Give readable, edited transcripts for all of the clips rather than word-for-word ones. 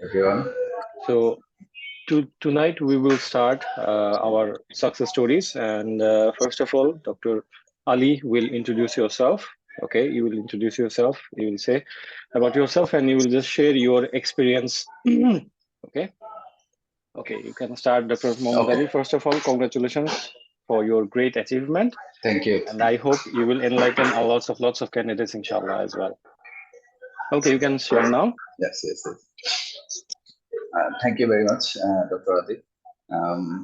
everyone. So tonight we will start our success stories. And first of all, Dr. Ali will introduce yourself. Okay, you will introduce yourself. You will say about yourself, and you will just share your experience. Okay, okay, you can start, Dr. Mohammed Okay, Ali. First of all, congratulations for your great achievement, thank you. and I hope you will enlighten a lots of candidates, inshallah, as well. Okay, you can share now. Yes. Thank you very much, Dr. Adit.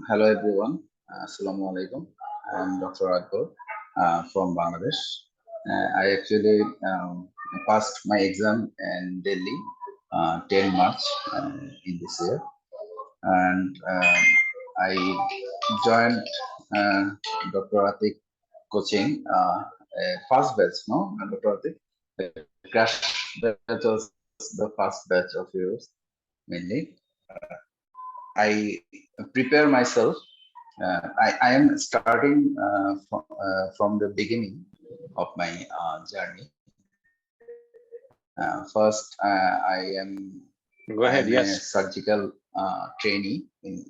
Hello, everyone. Assalamu alaikum. I'm Dr. Akbar from Bangladesh. I actually passed my exam in Delhi 10 March in this year, and I joined uh, Dr. Atik coaching first batch, no, Dr. Atik? The crash batch was the first batch of yours mainly. I prepare myself. I am starting from the beginning of my journey. First, Go I ahead. am a Yes. surgical trainee in.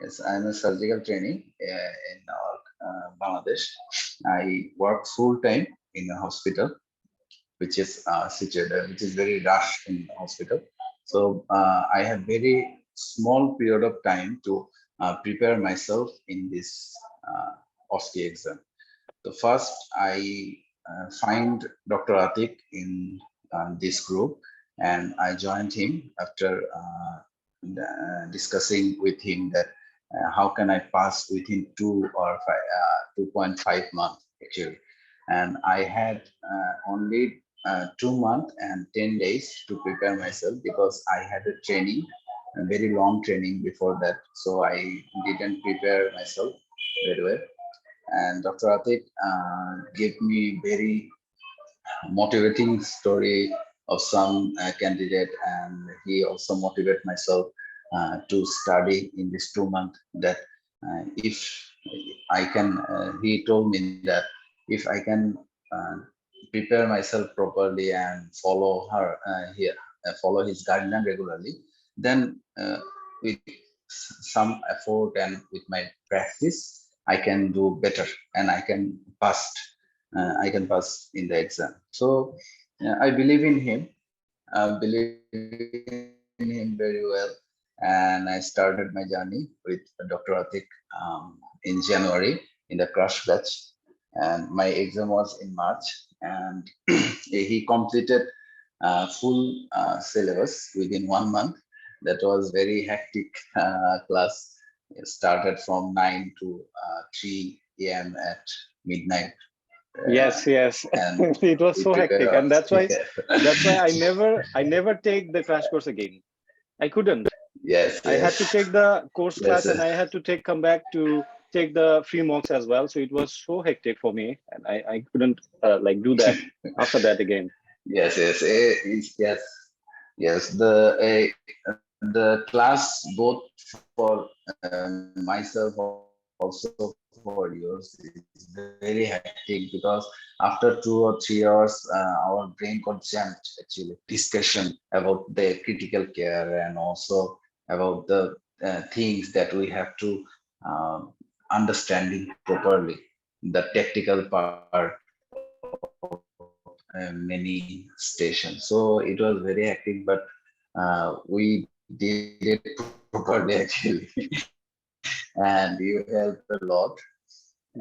Yes, I'm a surgical trainee in Bangladesh. I work full time in a hospital, which is situated, which is very rush in hospital. So I have very small period of time to prepare myself in this OSCE exam. So first, I find Dr. Atik in this group, and I joined him after discussing with him that how can I pass within 2.5 months actually. And I had only 2 months and 10 days to prepare myself because I had a training, a very long training before that. So I didn't prepare myself very well. And Dr. Atik gave me very motivating story of some candidate, and he also motivated myself to study in this 2 month. That if I can, he told me that if I can uh, prepare myself properly and follow her here, follow his guideline regularly, then with some effort and with my practice, I can do better and I can pass in the exam. So I believe in him. I believe in him very well, and I started my journey with Dr. Atik in January in the crash batch, and my exam was in March, and he completed full syllabus within 1 month. That was very hectic class. It started from 9 to 3 a.m. at midnight, Yes, yes. and It was we so hectic, prepare. and that's why I never take the crash course again. I couldn't. Yes, I had to yes, take the course yes, class, and I had to come back to take the free mocks as well. So it was so hectic for me, and I couldn't like do that after that again. yes. Yes, the class both for myself also for yours is very hectic because after 2 or 3 hours, our brain got jammed actually. Discussion about the critical care and also about the things that we have to um, understanding properly, the tactical part of many stations. So it was very hectic, but we did it properly actually. And you helped a lot.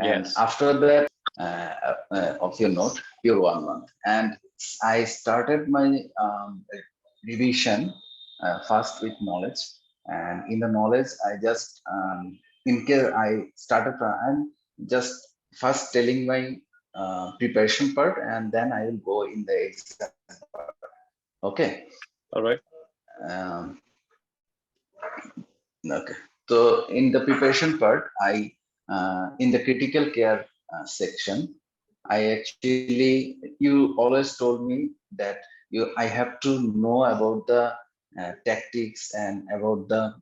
And after that, Yes. of your note, pure 1 month. And I started my revision first with knowledge. And in the knowledge, I just, in case I started, I'm just first telling my preparation part, and then I will go in the exam part. Okay. All right. Um, okay. So in the preparation part, in the critical care section, I actually, you always told me that I have to know about the tactics and about the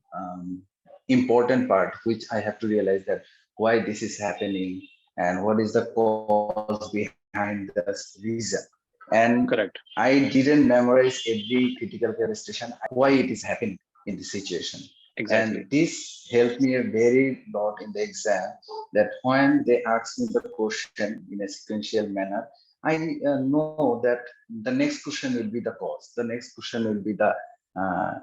important part, which I have to realize that why this is happening and what is the cause behind this reason. Okay. And Correct. I didn't memorize every critical care station, why it is happening in this situation. Exactly. And this helped me a very lot in the exam, that when they ask me the question in a sequential manner, I know that the next question will be the cause. The next question uh,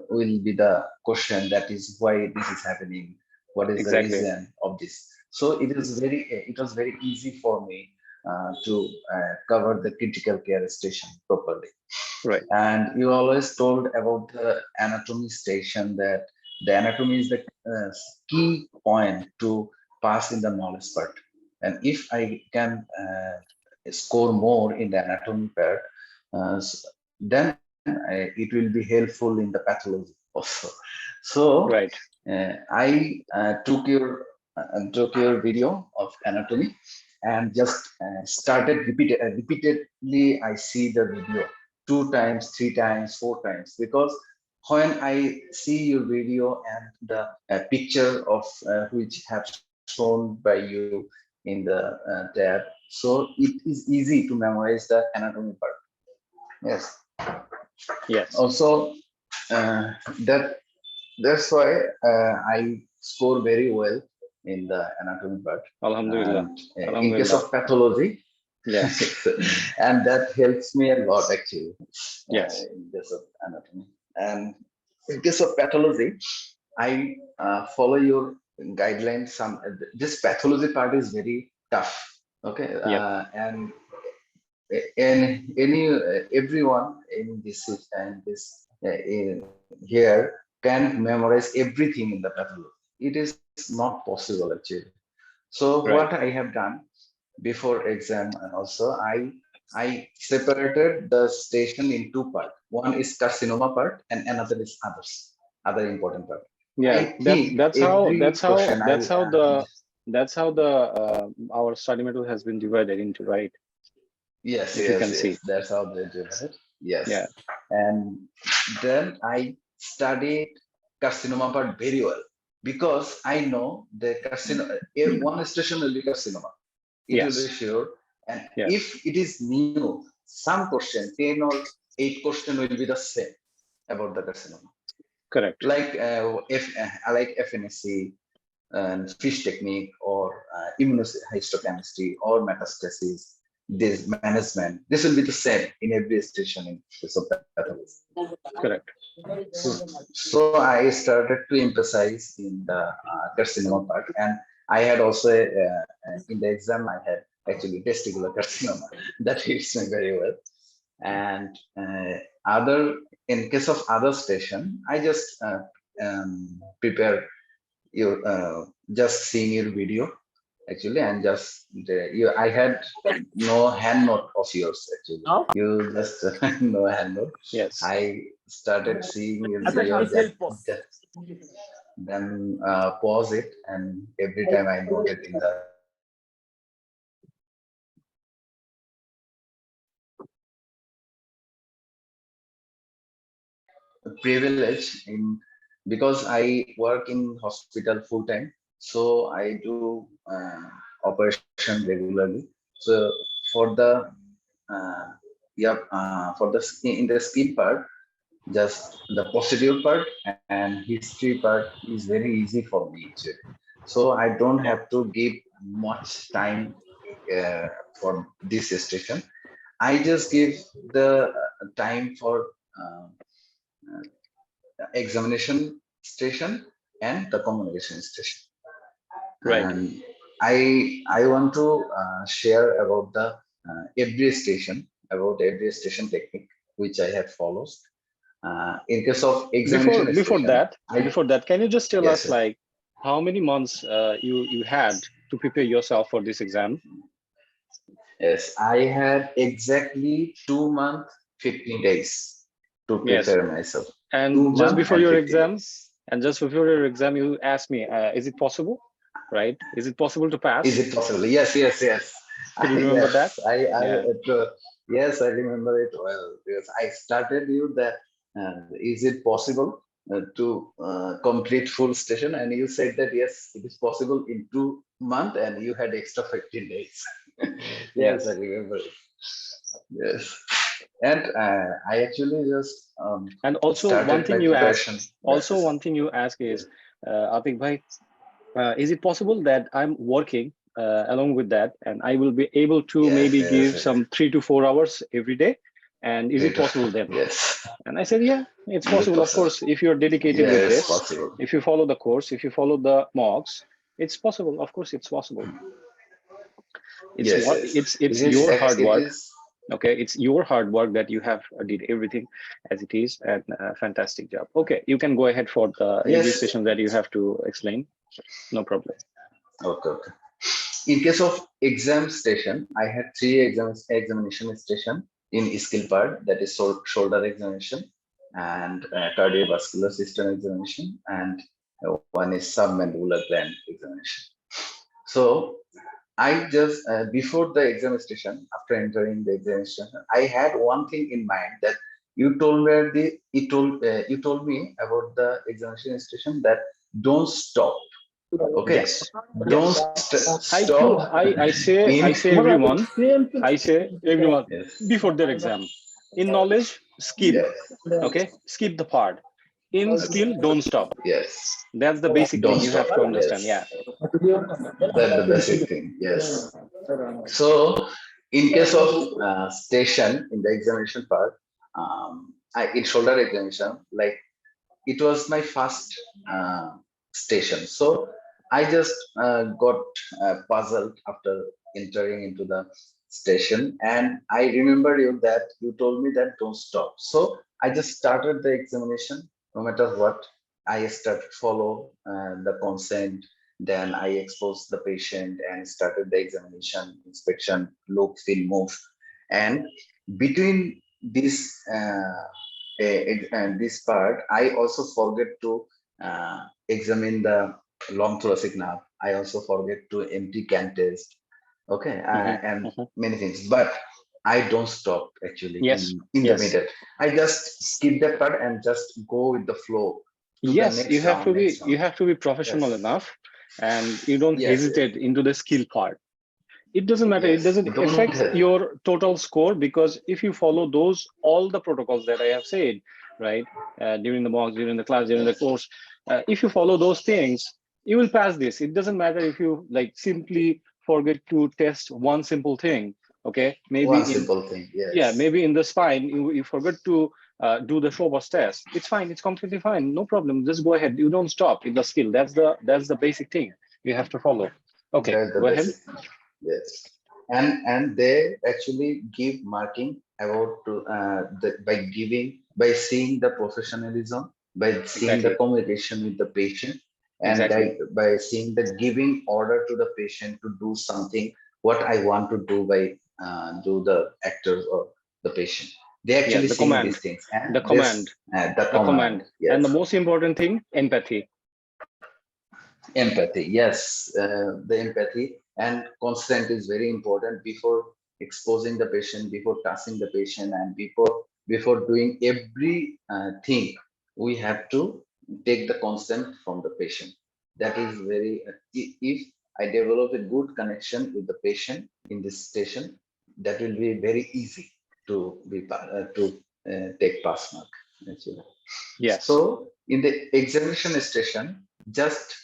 will be the question, that is why this is happening, what is the Exactly. reason of this. So it was very easy for me to cover the critical care station properly. Right. And you always told about the anatomy station, that the anatomy is the key point to pass in the knowledge part. And if I can score more in the anatomy part, then it will be helpful in the pathology also. So Right. I took your video of anatomy and just started repeatedly. I see the video 2 times, 3 times, 4 times, because when I see your video and the picture of which have shown by you in the tab, so it is easy to memorize the anatomy part. Yes. Yes. Also, uh, that that's why I score very well in the anatomy part. Alhamdulillah. And in case Alhamdulillah. of pathology, Yes. and that helps me a lot actually Yes. in case of anatomy. And in case of pathology, I follow your guidelines. This pathology part is very tough. Okay, Yep. and everyone in here can memorize everything in the pathology. It is not possible actually. So what Right. I have done before exam, and also I separated the station in two parts. One is carcinoma part and another is other important part. Yeah. I think That's how every question I that's how the our study method has been divided into, right? yes, If you yes, can yes. see. That's how they do it. Yeah. Yes. And then I studied carcinoma part very well, because I know the carcinoma, one station will be carcinoma. It will be Yes. sure. And Yes. if it is new, some question, 10 or 8 question will be the same about the carcinoma. Correct. Like FNSC and fish technique, or immunohistochemistry, or metastasis, this management. This will be the same in every station in case of pathology. Correct. So I started to emphasize in the carcinoma part, and I had also in the exam I had actually testicular carcinoma that hits me very well. And other in case of other station, I just prepare your just seeing your video actually, and just I had no hand note of yours actually. You just no hand note. Yes. I started seeing your video, then pause it, and every time I noted in the privilege in, because I work in hospital full time, so I do operation regularly. So for the for the skin, in the skin part, just the procedure part and history part is very easy for me actually. So I don't Yeah. have to give much time uh, for this station. I just give the time for uh, examination station and the communication station. Right. And I want to share about the every station technique which I have followed. In case of Before examination before station, that, I before that, can you just tell yes, us sir. like how many months you had to prepare yourself for this exam? Yes, I had exactly 2 months, 15 days to Yes. prepare myself. two And just months before and your 15 exam, days. you asked me, is it possible? Right? Is it possible to Is pass? it possible? Yes, yes, yes. Could you remember that? Yes, Yeah. yes, I remember it well, because I started you that is it possible to complete full station, and you said that yes, it is possible in 2 months, and you had extra 15 days. Yes, I Yes. remember it. Yes. And I actually just And also one started thing my you ask, preparation. That is, yes, is, Atik bhai, is it possible that I'm working along with that and I will be able to yes, maybe yes, give yes. some 3 to 4 hours every day? And is it Later. possible then? Yes. And I said, yeah, it's Is it possible. Of possible? course, if you're dedicated with Yes, this, possible. if you follow the course, if you follow the mocks, it's possible. Of course, it's possible. It's Yes, what yes. it's It is. your hard It work. is. Okay, it's your hard work that you have did everything as it is, and fantastic job. Okay, you can go ahead for the every Yes. session that you have to explain. No problem. Okay. Okay. In case of exam station, I had three examination station in skill part, that is shoulder examination and cardiovascular system examination, and one is submandibular gland examination. So I just before the examination, after entering the examination, I had one thing in mind that you told me about the examination station that don't stop. Okay, Yes, don't yes. stop I in. say everyone, I say everyone Yes, before their exam. In knowledge, skip. yes, Okay, skip the part. In skill, don't stop. yes. That's the basic thing Don't you stop. have to understand. Yes, Yeah, that's the basic thing. Yes. So, in case of station in the examination part, in shoulder examination, like it was my first uh, station. So I just got puzzled after entering into the station, and I remember you that you told me that don't stop. So I just started the examination, no matter what. I started follow the consent. Then I exposed the patient and started the examination, inspection, look, feel, move, and between this. This part, I also forget to examine the long thoracic nerve. I also forget to empty can test. Okay, hmm and hmm many things. But I don't stop actually yes, in the yes, middle. I just skip that part and just go with the flow to the yes. next round, next You round. have to be professional Yes, enough, and you don't yes, yes, hesitate into the skill part. It doesn't matter, it yes. doesn't Don't. affect your total score, because if you follow those all the protocols that I have said, right, during the mocks, during the class, during the Yes, course, if you follow those things, you will pass this. It doesn't matter if you like simply forget to test one simple thing. Okay, maybe one in, simple thing. yeah, Yes, maybe in the spine you forget to do the Showbox test. It's fine, it's completely fine, no problem, just go ahead. You don't stop in the skill. That's the basic thing you have to follow. Okay, that's the go ahead. basic thing. Yes, and they actually give marking about to by seeing the professionalism, by seeing the Exactly. communication with the patient, and Exactly. by seeing the giving order to the patient to do something what I want to do by do the actors or the patient. They Yeah, actually the seeing command, these things and the this command, the the command. command. Yes, And the most important thing, empathy. empathy, yes, the empathy and consent is very important before exposing the patient, before touching the patient, and before doing every thing. We have to take the consent from the patient. That is very. If I develop a good connection with the patient in this station, that will be very easy to take pass mark. Actually. Yes. So in the examination station, just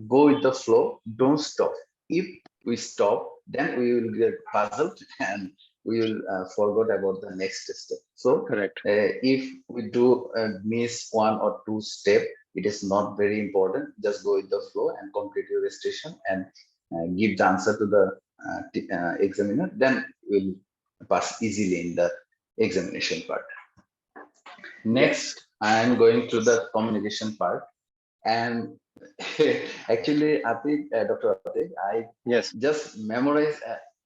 go with the flow, don't stop. If we stop, then we will get puzzled and we will forget about the next step. So Correct. if we do miss one or two step, it is not very important. Just go with the flow and complete your station and give the answer to the examiner. Then we'll pass easily in the examination part. Yes. Next, I am going to the communication part. And actually, Dr. Atik, I Yes. just memorize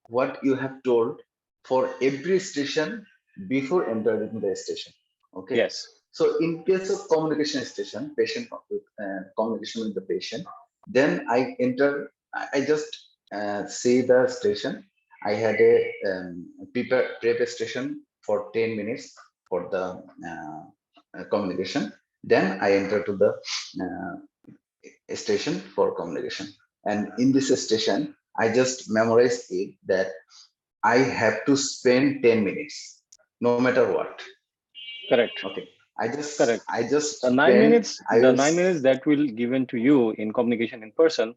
what you have told for every station before entering the station. Okay. Yes. So in case of communication station, patient communication with the patient, then I enter. I just see the station. I had a prepare station for 10 minutes for the communication. Then I enter to the station for communication. And in this station, I just memorize it that I have to spend 10 minutes, no matter what. Correct. Okay. Correct. I just The spend, I the will, 9 minutes that will given to you in communication in person,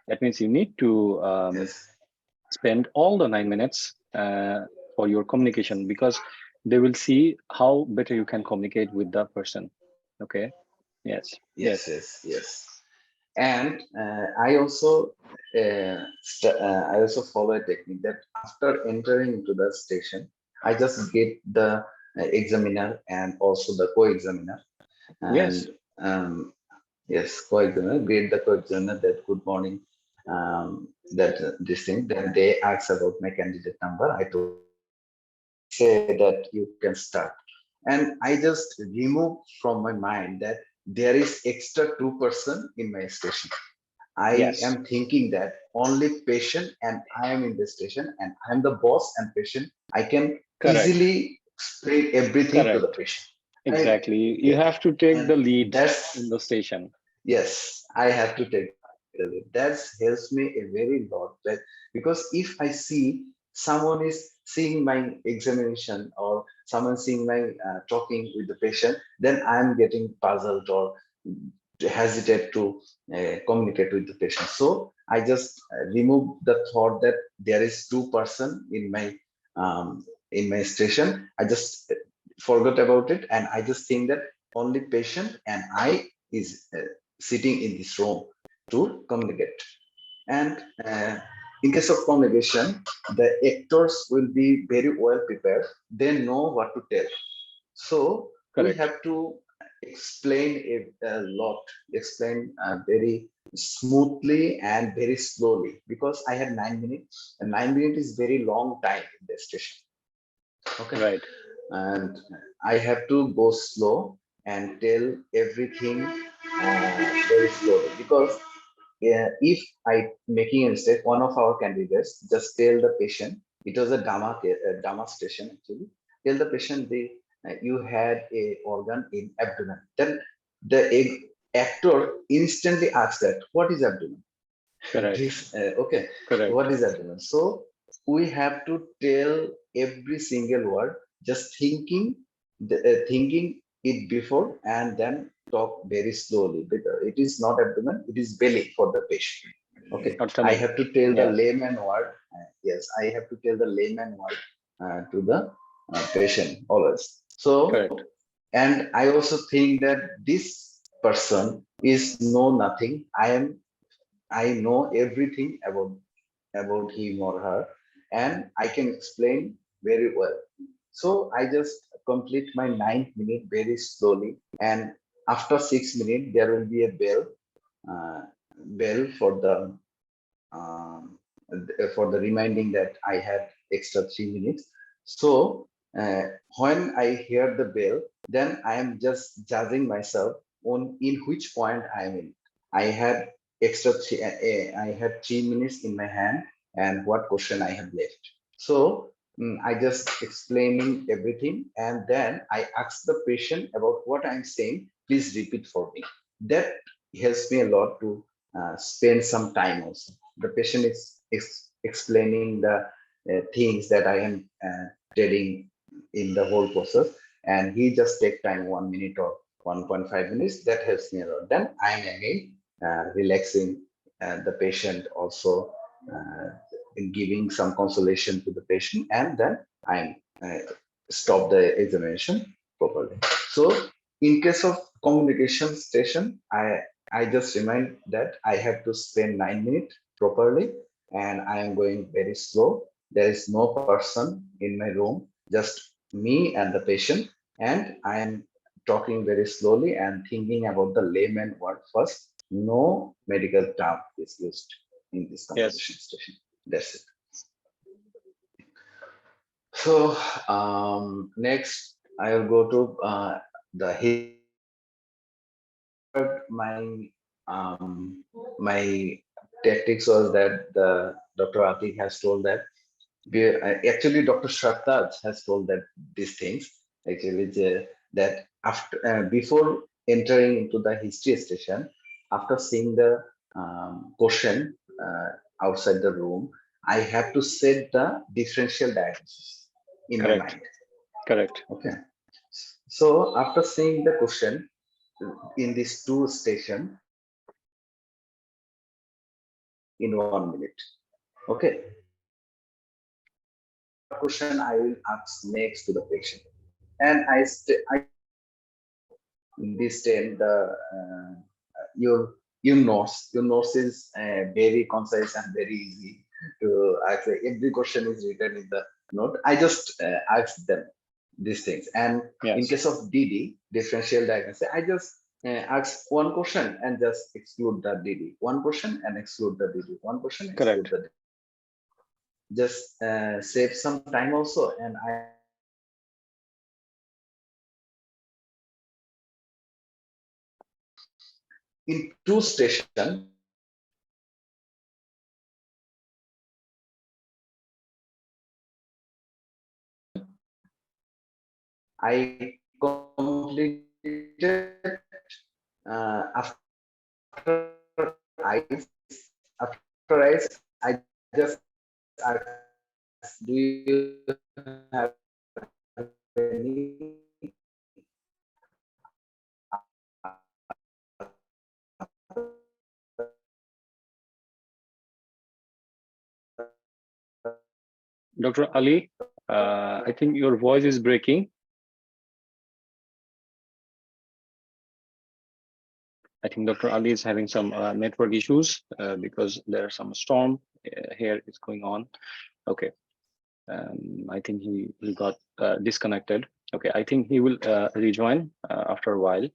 that means you need to yes, spend all the 9 minutes for your communication, because they will see how better you can communicate with the person. Okay. Yes. Yes. yes. And I also follow a technique that after entering into the station, I just get the examiner and also the co-examiner, Yes. and yes, co-examiner, greet the co-examiner that good morning, that this thing. Then they ask about my candidate number. I told say that you can start, and I just remove from my mind that there is extra 2 person in my station. I Yes. am thinking that only patient and I am in the station and I'm the boss and patient. I can Correct. easily spread everything to the Correct. patient. And Exactly. You yeah, have to take the and lead in that's, the station. yes, I have to take the lead. That helps me a very lot. That because if I see someone is seeing my examination or someone seeing my talking with the patient, then I'm getting puzzled or hesitate to communicate with the patient. So I just remove the thought that there is 2 person in my station. I just forgot about it, and I just think that only patient and I is sitting in this room to communicate. And in case of communication, the actors will be very well prepared. They know what to tell. So we Correct. have to explain a lot, explain very smoothly and very slowly, because I have 9 minutes, and 9 minutes is very long time in the station. Okay, Right. and I have to go slow and tell everything very slowly, because if I making a mistake, one of our candidates just tell the patient, it was a Dama station actually, tell the patient you had a organ in abdomen. Then the actor instantly asks that, what is abdomen? Correct. This, okay, Correct. what is abdomen? So we have to tell every single word, just thinking it before, and then talk very slowly, because it is not abdomen, it is belly for the patient. Okay, Or I tummy. have to tell the Yeah. layman word. Yes, I have to tell the layman word to the patient always. So, Correct. and I also think that this person is know nothing. I know everything about him or her, and I can explain very well. So I just complete my 9 minute very slowly, and after 6 minutes there will be a uh, bell um, for the reminding that I had extra 3 minutes. So when I hear the bell, then I am just judging myself on in which point I am in. I had I had 3 minutes in my hand, and what question I have left. So I just explaining everything, and then I ask the patient about what I'm saying. Please repeat for me. That helps me a lot to spend some time also. The patient is explaining the things that I am telling in the whole process, and he just take time 1 minute or 1.5 minutes. That helps me a lot. Then I am again relaxing the patient, also giving some consolation to the patient, and then I stop the examination properly. So in case of communication station, I just remind that I have to spend 9 minutes properly, and I am going very slow. There is no person in my room, just me and the patient, and I am talking very slowly and thinking about the layman word first. No medical term is used in this Yes. communication station. That's it. So next, I will go to the history station. My my tactics was that the Dr. Atik has told that actually Dr. Shraddha has told that these things actually that after before entering into the history station, after seeing the question outside the room, I have to set the differential diagnosis in my Correct. mind. Correct. Okay. So after seeing the question in these two stations in 1 minute, okay. Question I will ask next to the patient, and I this time the your notes is very concise and very easy to actually every question is written in the note. I just ask them these things, and in Yes. case of DD differential diagnosis, I just ask one question and just exclude the DD, one question and exclude the DD, one question exclude Correct. the DD. Just save some time also, and I in two station I completed after ICE. After ICE, I just asked, do you have any Dr. Ali, I think your voice is breaking. I think Dr. Ali is having some network issues because there's some storm here is going on. Okay. I think he got disconnected. Okay, I think he will rejoin after a while.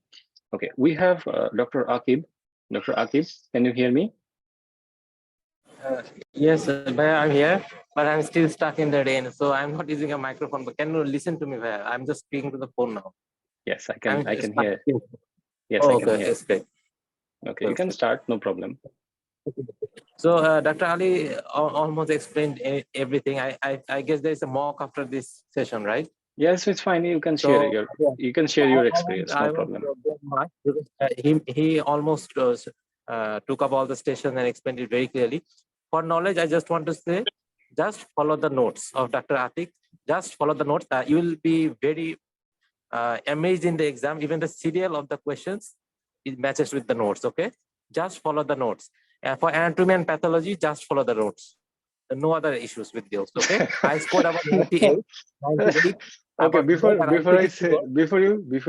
Okay, we have Dr. Akib. Dr. Akib, can you hear me? Yes, Bhaiya, I'm here, but I'm still stuck in the rain, so I'm not using a microphone. But can you listen to me, Bhaiya? I'm just speaking to the phone now. Yes, I can. I can hear. Stuck. Yes, Oh, I can okay, hear. that's great. Okay, you can start. No problem. So Dr. Ali almost explained everything. I guess there is a mock after this session, right? Yes, it's fine. You can share So your yeah. you can share your experience. No I won't problem. go much because he almost took up all the stations and explained it very clearly. For knowledge, I just want to say, just follow the notes of Dr. Atik. Just follow the notes. You will be very amazed in the exam. Even the serial of the questions, it matches with the notes. Okay, just follow the notes. For anatomy and pathology, just follow the notes. No other issues with those. Okay, I scored about 98. 98. Okay, before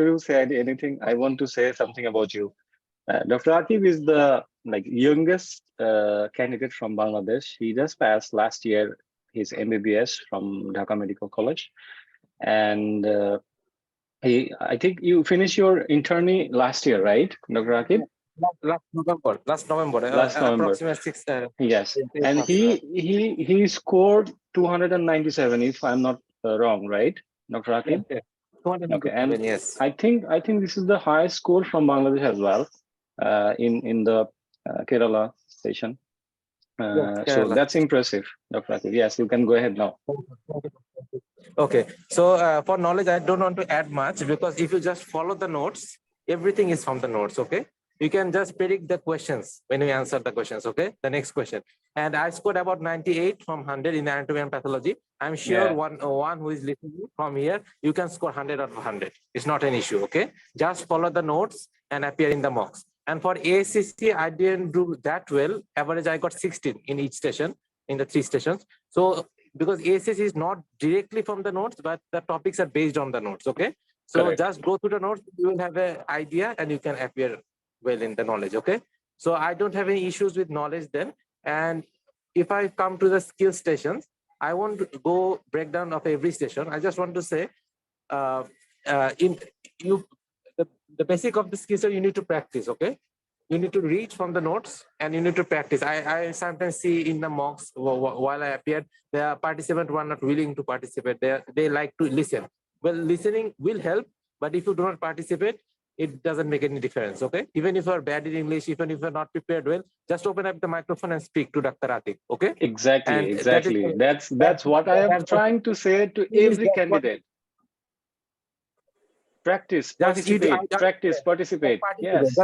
you say anything, I want to say something about you. Dr. Akib is the youngest candidate from Bangladesh. He just passed last year his MBBS from Dhaka Medical College, and I think you finished your interni last year, right, Dr. Akib? Last November. Last November. Approximately 6. Yes, and he scored 297, if I'm not wrong, right, Dr. Akib? Yes. Okay, and Yes. I think this is the highest score from Bangladesh as well, in the Kerala station. So that's impressive, Dr. Akib. Yes, you can go ahead now. Okay, so for knowledge, I don't want to add much because if you just follow the notes, everything is from the notes. Okay, you can just predict the questions when you answer the questions. Okay, the next question. And I scored about 98 from 100 in anatomy and pathology. I'm sure one who is listening from here, you can score 100 out of 100. It's not an issue. Okay, just follow the notes and appear in the mocks. And for ACC, I didn't do that well. Average, I got 16 in each station, in the 3 stations. So because ACC is not directly from the notes, but the topics are based on the notes. Okay, so Correct. just go through the notes, you will have an idea and you can appear well in the knowledge. Okay, so I don't have any issues with knowledge then. And if I come to the skill stations, I won't go breakdown of every station. I just want to say, the basic of the skill set you need to practice. Okay, you need to read from the notes and you need to practice. I sometimes see in the mocks while I appeared, the participants were not willing to participate. They like to listen. Well, listening will help, but if you do not participate, it doesn't make any difference. Okay, even if you're bad in English, even if you're not prepared well, just open up the microphone and speak to Dr. Atik. Okay, Exactly, and exactly. That's what I am trying to say to every candidate. Practice, participate, practice, participate. Yes.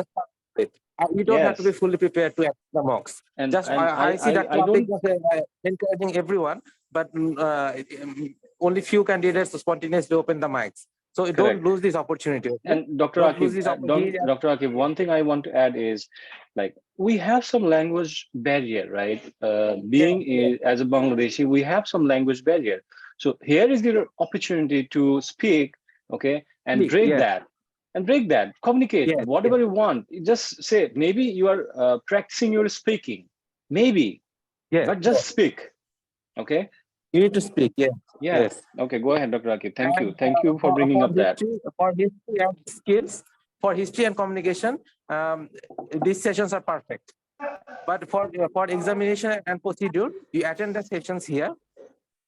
You don't have to be Yes. fully prepared to answer the mocks. And Just and I see Dr. I Atik don't. encouraging everyone, but only few candidates spontaneously open the mics. So don't Correct. lose this opportunity. Okay? And Dr. Don't lose Akib, this opportunity. Dr. Akib, one thing I want to add is, like, we have some language barrier, right? As a Bangladeshi, we have some language barrier. So here is your opportunity to speak, okay, and break Yes. that. And break that, communicate Yes, whatever you want. Just say, maybe you are practicing your speaking, maybe, yes. but just speak, okay? You need to speak. Yes. Yeah. Yes. Okay, go ahead, Dr. Akib. Thank you. And Thank you for bringing up that. for history and skills, for history and communication, these sessions are perfect. But for examination and procedure, you attend the sessions here,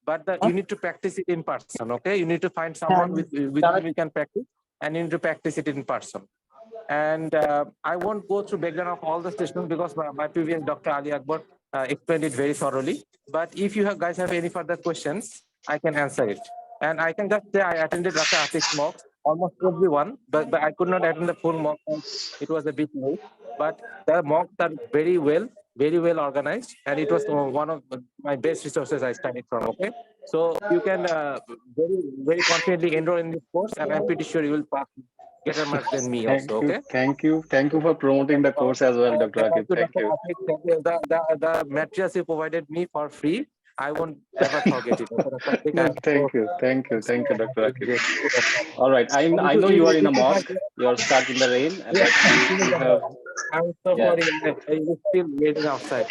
but you need to practice it in person. Okay, you need to find someone with whom you can practice, and you need to practice it in person. And I won't go through background of all the sessions because my previous Dr. Ali Akbar explained it very thoroughly. But if you guys have any further questions, I can answer it. And I can just say I attended Dr. Atik's mocks, almost everyone, but I could not attend the full mock. It was a bit late. But the mocks are very well organized, and it was one of my best resources I studied from. Okay, so you can very confidently enroll in this course, and I'm pretty sure you will pass better marks than me also. Okay. Thank you for promoting the course as well, Dr. Akib. Thank you. The materials you provided me for free, I won't ever forget it. No, thank you, Dr. Akib. All right, I know you are in a mosque. You are stuck in the rain, but you have. I'm so Yeah. sorry. I'm still waiting outside.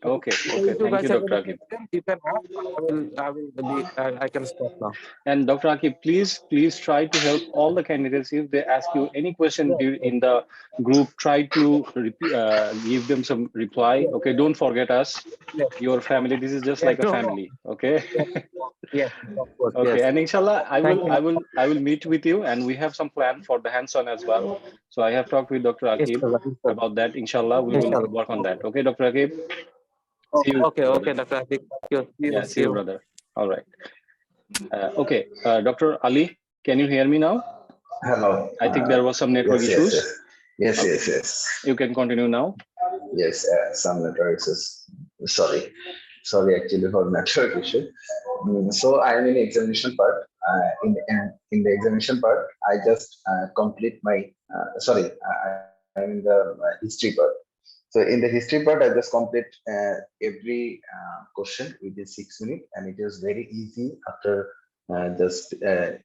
Okay. Thank you, Dr. Akib. You can ask. I can stop now. And Dr. Akib, please try to help all the candidates. If they ask you any question in the group, try to give them some reply. Okay, don't forget us, your family. This is just like a family. Okay. Yes, of course. Okay, Yes. and inshallah, Thank you. I will meet with you, and we have some plan for the hands-on as well. So I have talked with Dr. Akib about that. Inshallah, we will work on that. Okay, Dr. Akib. See you. Okay, Brother. Dr. Atik. Yeah, see you, brother. All right. Okay, Dr. Ali, can you hear me now? Hello. I think there was some network issues. Yes. Okay. Yes. You can continue now. Yes, some network issues. Sorry, actually for network issue. So I'm in examination part. In the examination part, I just complete my. I'm in the history part. So in the history part, I just complete every question within 6 minutes, and it is very easy after just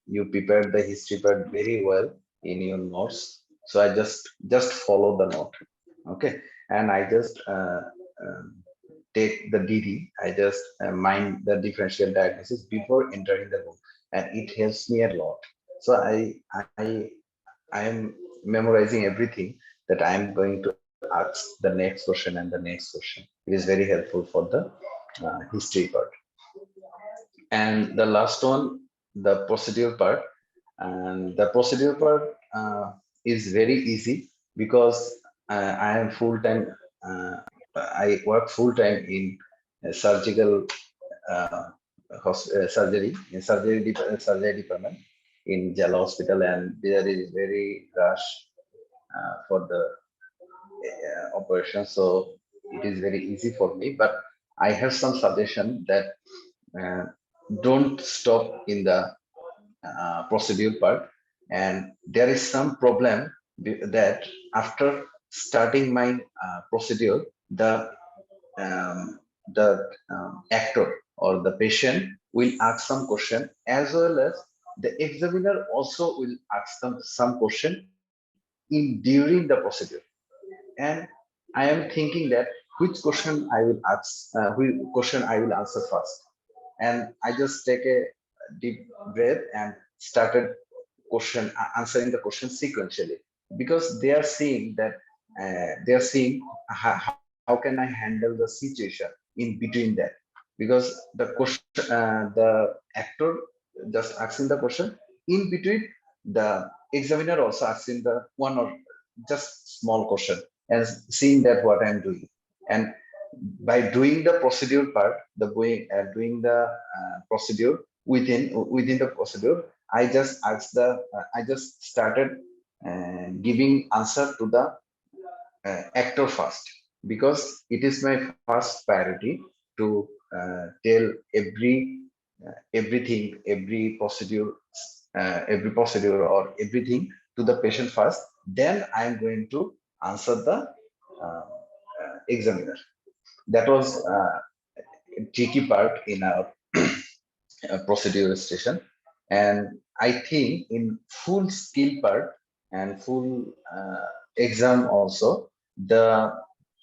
you prepared the history part very well in your notes. So I just follow the note, okay, and I just take the DD. I just mind the differential diagnosis before entering the room, and it helps me a lot. So I am memorizing everything that I am going to ask the next question and the next question. It is very helpful for the history part. And the last one, the procedure part. And the procedure part is very easy because I am full-time, I work full-time in surgical surgery, surgery department in Jala Hospital, and there is very rush for the operation, so it is very easy for me. But I have some suggestion that uh, don't stop in the procedure part, and there is some problem that after starting my procedure, um, the actor or the patient will ask some question, as well as the examiner also will ask them some question in during the procedure. And I am thinking that which question I will ask, which question I will answer first. And I just take a deep breath and started answering the question sequentially, because they are seeing that they are seeing how can I handle the situation in between that, because the question the actor just asking the question in between, the examiner also asking the one or just small question, and seeing that what I'm doing. And by doing the procedure part, doing the procedure within the procedure, I just started giving answer to the actor first, because it is my first priority to tell everything, every procedure or everything to the patient first. Then I am going to answer the examiner. That was a tricky part in our procedure station. And I think in full skill part and full exam also, the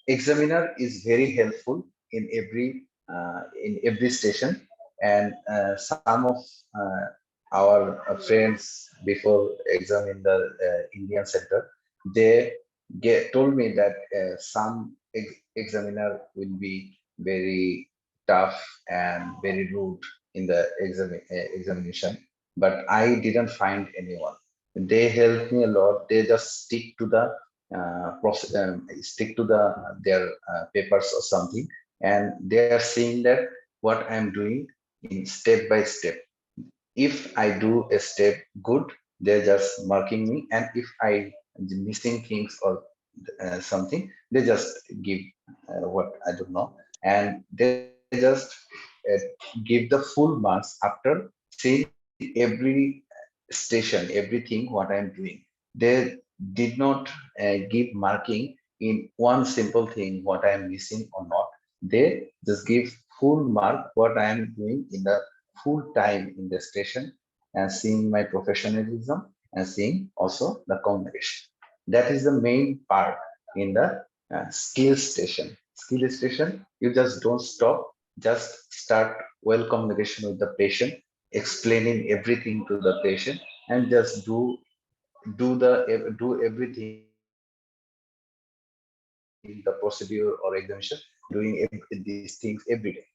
examiner is very helpful in every station. And some of our friends before exam in the Indian center, they told me that some examiner will be very tough and very rude in the examination, but I didn't find anyone. They helped me a lot. They just stick to their papers or something, and they are saying that what I'm doing in step by step. If I do a step good, they're just marking me, and if I missing things or something, they just give what I don't know, and they just uh, give the full marks after seeing every station, everything what I'm doing. They did not give marking in one simple thing what I'm missing or not. They just give full mark what I am doing in the full time in the station, and seeing my professionalism and seeing also the communication. That is the main part in the skill station. Skill station, you just don't stop, just start well communication with the patient, explaining everything to the patient, and just do everything, the procedure or examination, doing these things every day.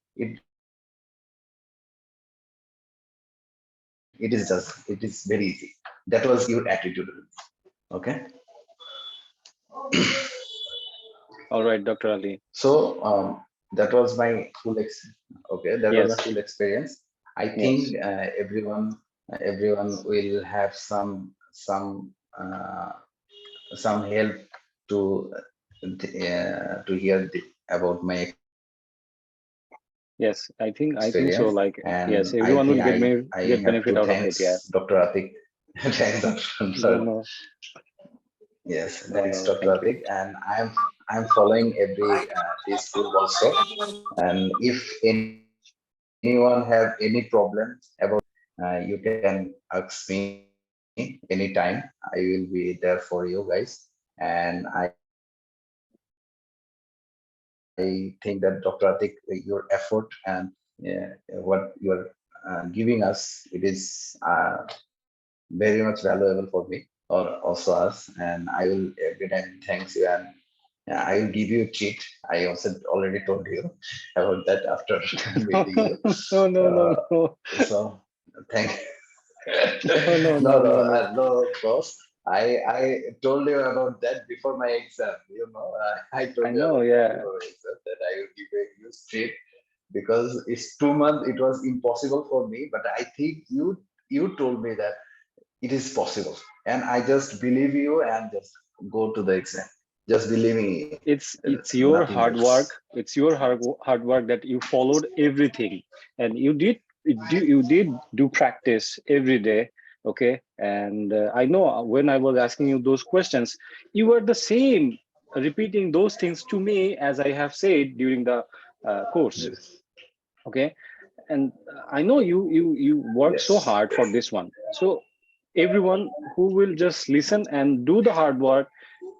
It is very easy. That was your attitude. Okay. All right, Dr. Ali. So that was my okay. That was my Yes, full experience. I yes. think everyone will have some help to about my experience, Yes, and I think so. Like, yes, I everyone will have to get thanks benefit out of it. Dr. Yeah. Atik. Thanks, Dr. No, no, Yes, no, thanks, no. Dr. Thank you. Atik, and I'm following every this rule also. And if anyone have any problem about you can ask me anytime. I will be there for you guys. And I think that Dr. Atik, your effort and what you are giving us, it is very much valuable for me or also us. And I will every time thanks you, and I will give you a treat. I also already told you about that after meeting you. No, no, no, So no, thank no, no, no, no, no, no. no, of course. I told you about that before my exam. I I told you know. about that Yeah, before my exam, that I will give a huge treat, because it's 2 months. It was impossible for me, but I think you told me that it is possible, and I just believe you and just go to the exam. Just believe me, it's your nothing hard else. work. It's your hard work that you followed everything, and you did do practice every day. Okay, and I know when I was asking you those questions, you were the same, repeating those things to me as I have said during the course. Yes. Okay, and I know you worked so Yes. hard for this one. So everyone who will just listen and do the hard work,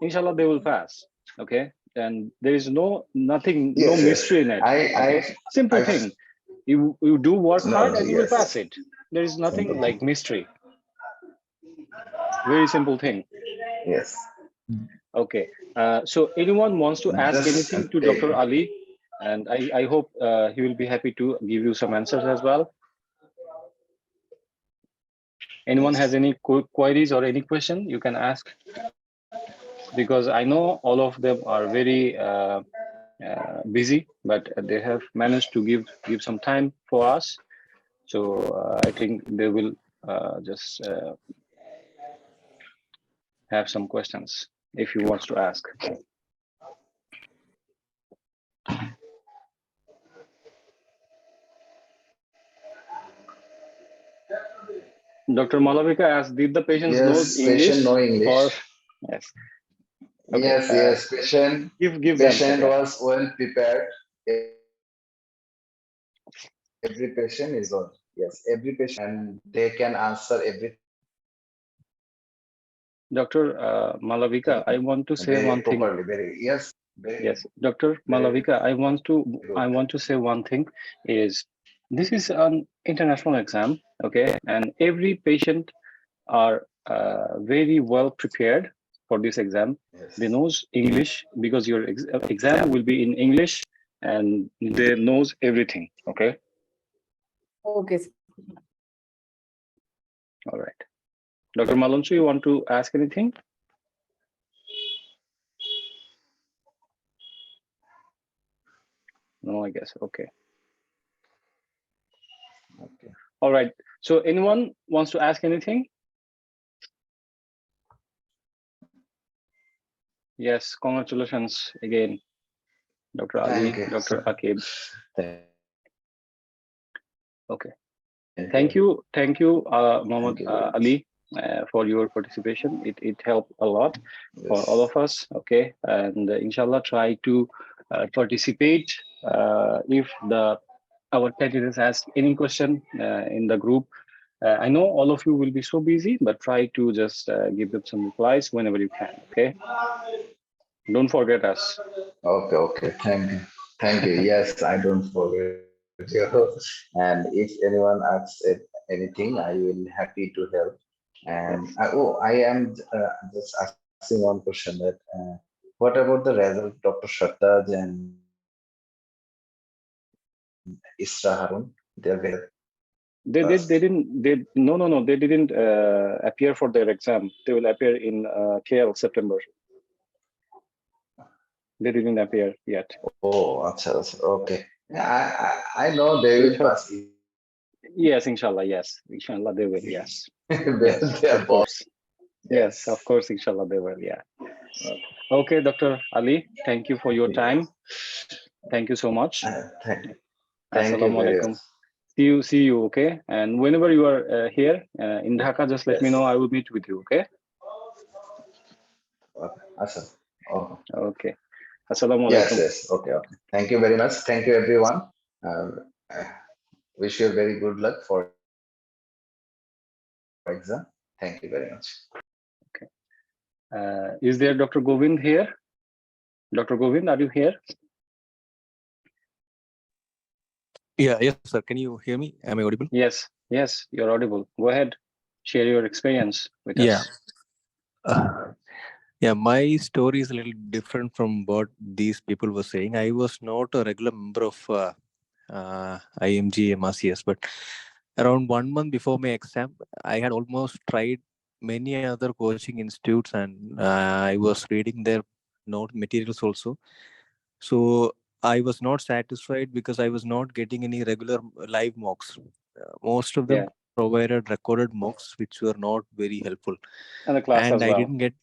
inshallah they will pass. Okay, and there is no Yes. Yes. mystery in it. Okay, simple I've thing. You do work no, hard no. and you will Yes. pass it. There is nothing Simple like thing. mystery. Very simple thing. Yes. Okay, so anyone wants to ask Just anything to Dr. Ali, and I hope he will be happy to give you some answers as well. Anyone has any queries or any question, you can ask, because I know all of them are very busy, but they have managed to give some time for us. So I think they will just have some questions if you wants to ask. Dr. Malavika asked, did the patients know Yes, patient English? know Or English. yes. Okay. Yes, patient Give them. patient Okay. was well prepared. Every patient is on. Yes, every patient and they can answer everything Dr. Malavika, I want to say very one thing. properly. Very yes, Yes, Dr. very Malavika, good. I want to say one thing is this is an international exam, okay, and every patient are very well prepared for this exam. They Yes. knows English because your exam will be in English, and they knows everything. Okay, Okay. all right. Dr. Malonsu, you want to ask anything? No, I guess. Okay. Okay. All right. So anyone wants to ask anything? Yes, congratulations again, Dr. Ali, Thank you. Dr. Akib. Thank Okay. you. Thank you, Mohammed Thank you very much. Ali, for your participation. It helped a lot for all Yes. of us. Okay, and inshallah, try to participate if our candidates ask any question in the group. I know all of you will be so busy, but try to just give them some replies whenever you can. Okay, don't forget us. Okay. Thank you. Thank you. Yes, I don't forget you. And if anyone asks anything, I will happy to help. And Yes. I am just asking one question that what about the result, Dr. Shattaj and Isra Harun? They are very They fast. didn't no they didn't appear for their exam. They will appear in KL September. They didn't appear yet. Oh, okay. Yeah, I know they So will inshallah, pass yes, inshallah, yes, inshallah they will. easily. Yes, yes, They are of boss. course. Yes, of Yes. course, inshallah they will. Yeah. Okay, Dr. Ali, thank you for your time. Thank you so much. Thank you Assalamu very alaikum. much. See you. Okay, and whenever you are here in Dhaka, just let me know. Yes. I will meet with you. Okay. Okay. Awesome. Okay. Okay. Assalamu Yes, alaikum. yes. Okay. Thank you very much. Thank you, everyone. I wish you very good luck for exam. Thank you very much. Okay. Is there Dr. Govind here? Dr. Govind, are you here? Yeah, yes, sir. Can you hear me? Am I audible? Yes, you're audible. Go ahead. Share your experience with Yeah. us. Yeah, my story is a little different from what these people were saying. I was not a regular member of IMG MRCS, but around 1 month before my exam, I had almost tried many other coaching institutes, and I was reading their note materials also. So I was not satisfied because I was not getting any regular live mocks. Most of them Yeah, provided recorded mocks, which were not very helpful, and the class and as I well. didn't get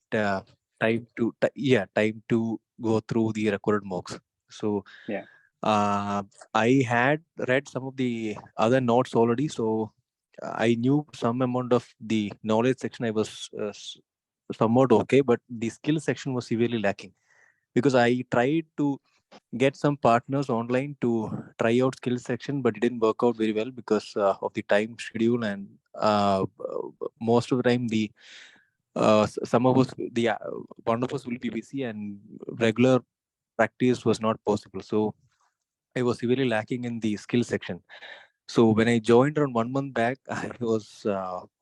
time to go through the recorded mocks. So Yeah. I had read some of the other notes already, so I knew some amount of the knowledge section. I was somewhat okay, but the skill section was severely lacking because I tried to get some partners online to try out skill section, but it didn't work out very well because of the time schedule, and most of the time the some of us the one of us will be busy and regular practice was not possible. So I was severely lacking in the skill section. So when I joined around 1 month back, I was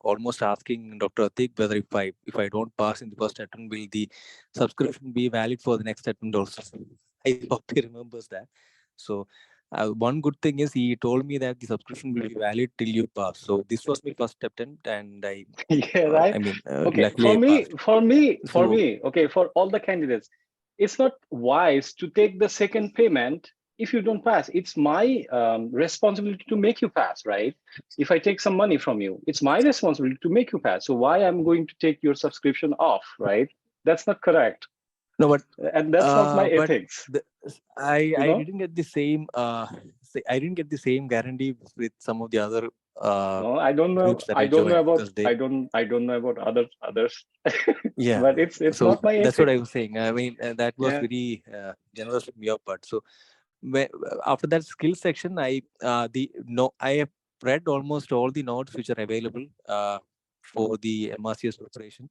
almost asking Dr. Atik whether if I don't pass in the first attempt, will the subscription be valid for the next attempt also? I hope he remembers that. So one good thing is he told me that the subscription will be valid till you pass. So this was my first attempt, and Yeah, right. Okay. luckily I passed. For So me, okay, for all the candidates, it's not wise to take the second payment if you don't pass. It's my responsibility to make you pass, right? If I take some money from you, it's my responsibility to make you pass. So why I'm going to take your subscription off, right? That's not correct. no, but And that's not my but ethics, the, you I know? didn't get the same I didn't get the same guarantee with some of the other No, I don't know. groups that I I don't know joined about. because they, I don't know about others. yeah. But it's So not my that's what ethic. I was saying. I mean, that was Yeah. very generous from your part. So after that skill section, I have read almost all the notes which are available for the MRCS preparation,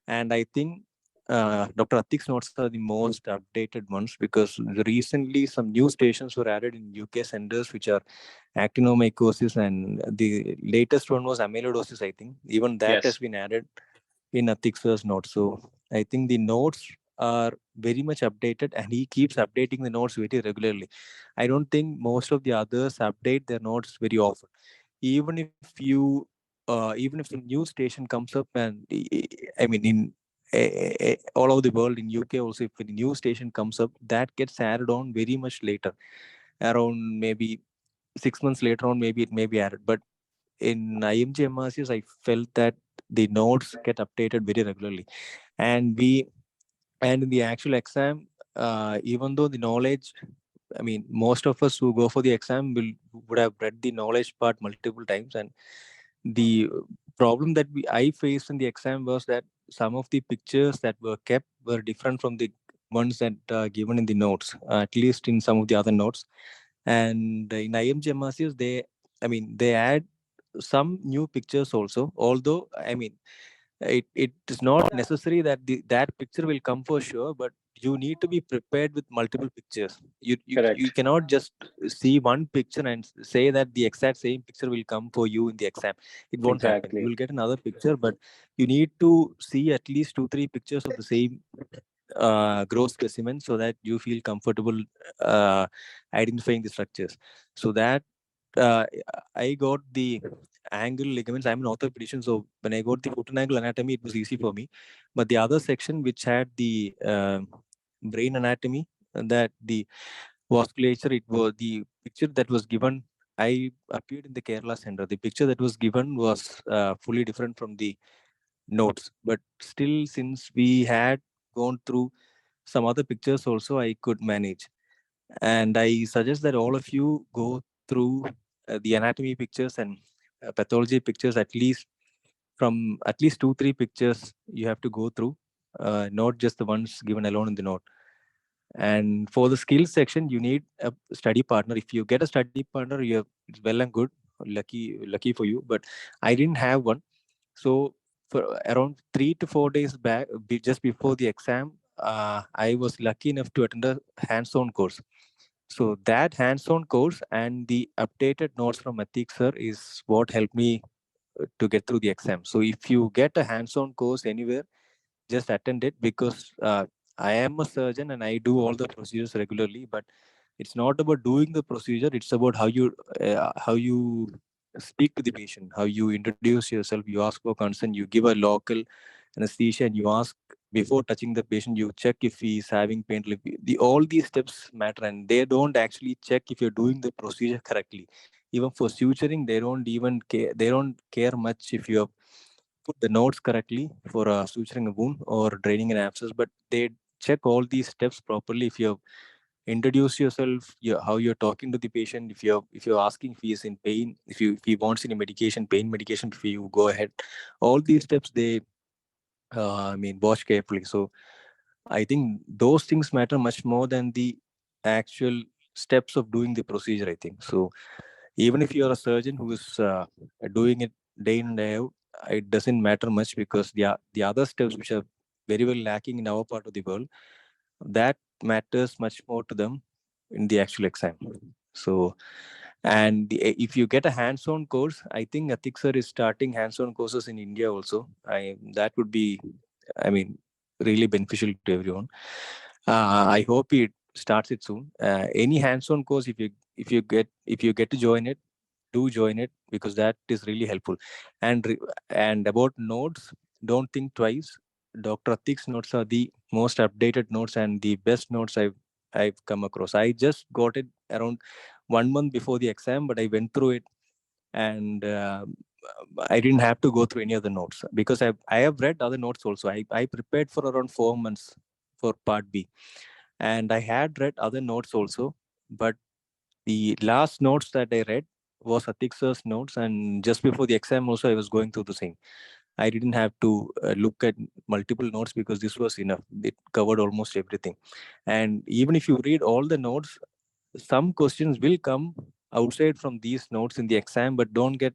and I think Dr. Atik's notes are the most updated ones because recently some new stations were added in UK centers which are actinomycosis, and the latest one was amyloidosis. I think even that has Yes. been added in Atik's notes. So I think the notes are very much updated, and he keeps updating the notes very regularly. I don't think most of the others update their notes very often. Even if you, even if a new station comes up, and I mean in all over the world, in UK also, if a new station comes up, that gets added on very much later, around maybe 6 months later on, maybe it may be added. But in IMG MRCS, I felt that the notes get updated very regularly, and in the actual exam, even though the knowledge, I mean, most of us who go for the exam would have read the knowledge part multiple times, and the problem that I faced in the exam was that some of the pictures that were kept were different from the ones that are given in the notes, at least in some of the other notes. And in IMG MRCS, they add some new pictures also. Although, I mean, it is not necessary that that picture will come for sure, but you need to be prepared with multiple pictures. You Correct. cannot just see one picture and say that the exact same picture will come for you in the exam. It won't happen. You Exactly. will get another picture, but you need to see at least 2 3 pictures of the same gross specimen so that you feel comfortable uh, identifying the structures. So that uh, I got the angle ligaments. I'm an orthopedician, so when I got the foot and ankle anatomy, it was easy for me. But the other section, which had the brain anatomy, that the vasculature, it was the picture that was given. I appeared in the Kerala center. The picture that was given was fully different from the notes. But still, since we had gone through some other pictures also, I could manage. And I suggest that all of you go through the anatomy pictures and pathology pictures, at least from at least 2 3 pictures you have to go through, not just the ones given alone in the note. And for the skills section, you need a study partner. If you get a study partner, you're, it's well and good, lucky for you. But I didn't have one. So for around 3 to 4 days back, just before the exam, I was lucky enough to attend a hands-on course. So that hands-on course and the updated notes from Atik sir is what helped me to get through the exam. So if you get a hands-on course anywhere, just attend it, because I am a surgeon and I do all the procedures regularly. But it's not about doing the procedure; it's about how you speak to the patient, how you introduce yourself, you ask for consent, you give a local anesthesia, and you ask before touching the patient, you check if he is having pain relief. All these steps matter, and they don't actually check if you're doing the procedure correctly. Even for suturing, they don't even care. They don't care much if you have put the notes correctly for suturing a wound or draining an abscess, but they check all these steps properly. If you introduce yourself, how you're talking to the patient, if you're asking if he is in pain, if he wants any medication, pain medication, if you go ahead, all these steps they watch carefully. So I think those things matter much more than the actual steps of doing the procedure, I think. So even if you're a surgeon who is doing it day in and day out, it doesn't matter much, because the other steps which are very well lacking in our part of the world, that matters much more to them in the actual exam. So, and if you get a hands-on course, I think Atik sir is starting hands-on courses in India also. That would be, I mean, really beneficial to everyone. I hope it starts it soon. Any hands-on course, if you get to join it, do join it, because that is really helpful. And about notes, don't think twice. Dr. Atik's notes are the most updated notes and the best notes I've come across. I just got it around 1 month before the exam, but I went through it, and I didn't have to go through any other notes, because I have read other notes also. I prepared for around 4 months for part B, and I had read other notes also, but the last notes that I read was Atik sir's notes, and just before the exam also I was going through the same. I didn't have to look at multiple notes because this was enough. It covered almost everything. And even if you read all the notes, some questions will come outside from these notes in the exam, but don't get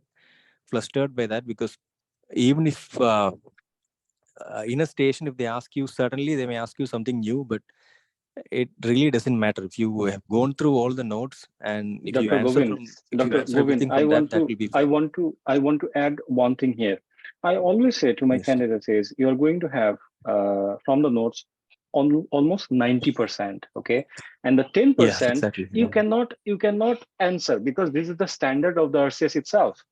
flustered by that, because even if in a station, if they ask you, certainly they may ask you something new, but it really doesn't matter. If you have gone through all the notes and if you Dr. answer Govind, from, if you Dr. answer Govind, everything from that, that will be fine. I want to add one thing here. I always say to my Yes. candidates is you are going to have from the notes on almost 90%, okay, and the 10% Yeah, exactly. you cannot answer because this is the standard of the RCS itself,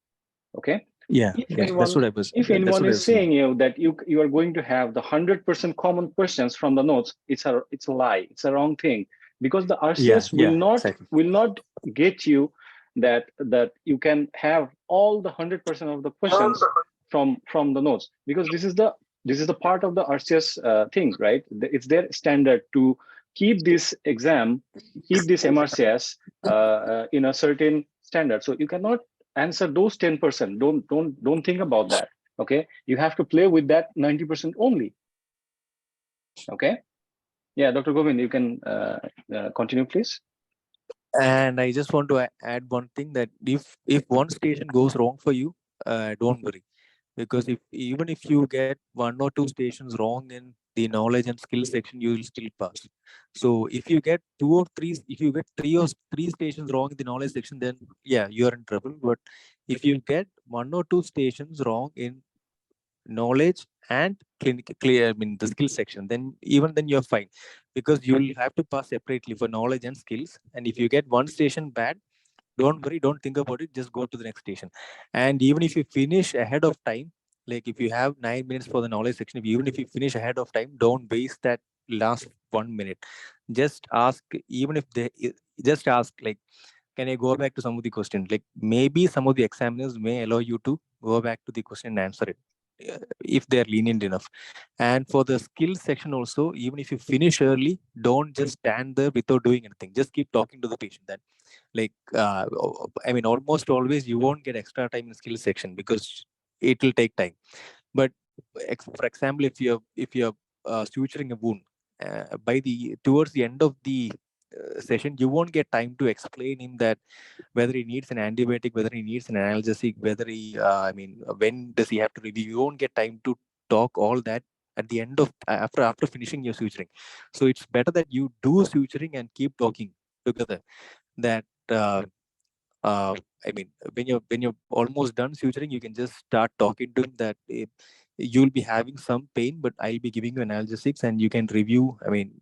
okay. Yeah, If yeah, anyone if that's anyone what I is was saying. saying you that you are going to have the 100% common questions from the notes, it's a lie, it's a wrong thing, because the RCS Yeah, exactly. will not get you that you can have all the 100% of the questions from the notes, because this is the part of the RCS thing, right? It's their standard to keep this exam, keep this MRCS in a certain standard. So you cannot answer those 10%. Don't think about that. Okay, you have to play with that 90% only. Okay, yeah, Dr. Govind, you can continue, please. And I just want to add one thing, that if one station goes wrong for you, don't worry, because if even if you get one or two stations wrong in the knowledge and skill section, you will still pass. So if you get two or three, if you get three stations wrong in the knowledge section, then yeah, you are in trouble. But if you get one or two stations wrong in knowledge and clear, I mean the skill section, then even then you're fine, because you will have to pass separately for knowledge and skills. And if you get one station bad, don't worry, don't think about it, just go to the next station. And even if you finish ahead of time, like if you have 9 minutes for the knowledge section, even if you finish ahead of time, don't waste that last 1 minute. Just ask, even if they just ask, like, can I go back to some of the questions? Like maybe some of the examiners may allow you to go back to the question and answer it, if they're lenient enough. And for the skills section also, even if you finish early, don't just stand there without doing anything. Just keep talking to the patient. That, like, I mean, almost always you won't get extra time in skill section because it will take time. But for example, if you're suturing a wound, by the towards the end of the session, you won't get time to explain him that whether he needs an antibiotic, whether he needs an analgesic, whether he, I mean, when does he have to review? You won't get time to talk all that at the end of after finishing your suturing. So it's better that you do suturing and keep talking together. That I mean, when you're almost done suturing, you can just start talking to him that you'll be having some pain, but I'll be giving you analgesics, and you can review. I mean,